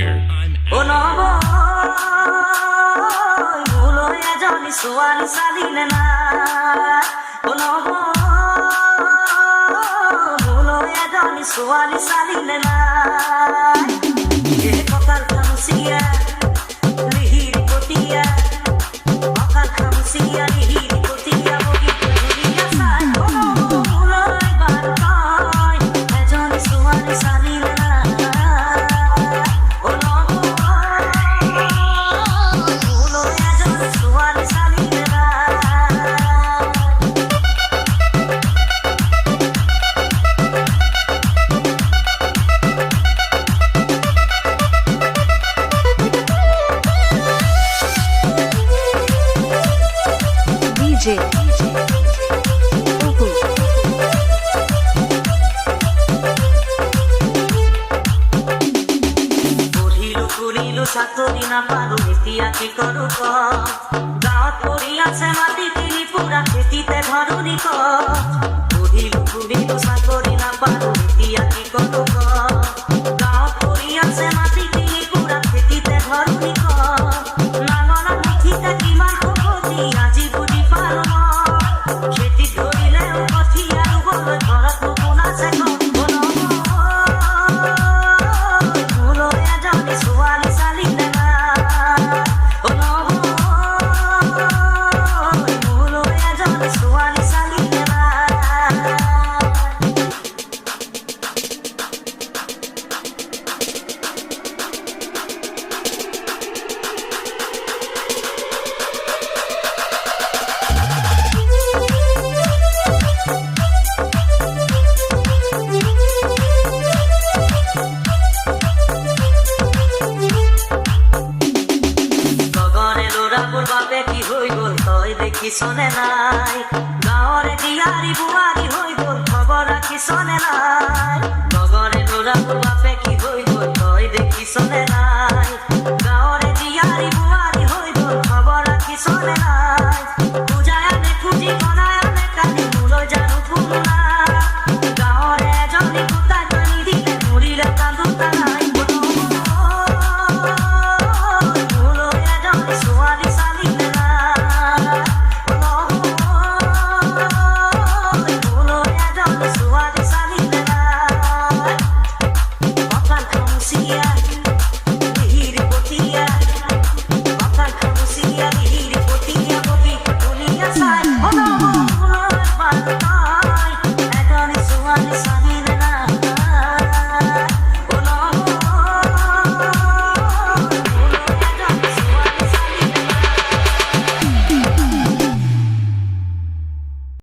here. Oh no, bhulo ya jani soani salile na. Oh no, bhulo ya jani soani salile na. Ye kokal khamusiya, lihiri kotiya, kokal khamusiya, lihiri kotiya, bogi kotiya sai. Oh no, bhulo ya barkai, ya jani soani salile na. DJ Upu Purilu sakori na paru এতিয়া কি কৰো ক গাঁৱত পৰি আছে মাটি কিনি পুৰা খেতিতে ধৰণি ক পঢ়িলো চাকৰি না পাৰো এতিয়া কি কৰো ক গাঁৱত পৰি আছে মাটি কিনি পুৰা খেতিতে ধৰণি ক নাঙলা মুঠিতে কিমান সপতি আজি বুজি পাৰো খেতি ধৰিলে কঠিয়া ৰুবলৈ ঘৰত নতুন আছে কিছনে নাই গাঁৱৰে দিয়াৰী বুৱাৰী হৈ গ'ল খবৰ ৰাখিছনে নাই গগৰে ল'ৰাবোৰ বাপে কি হৈ গ'ল তই দেখিছনে নাই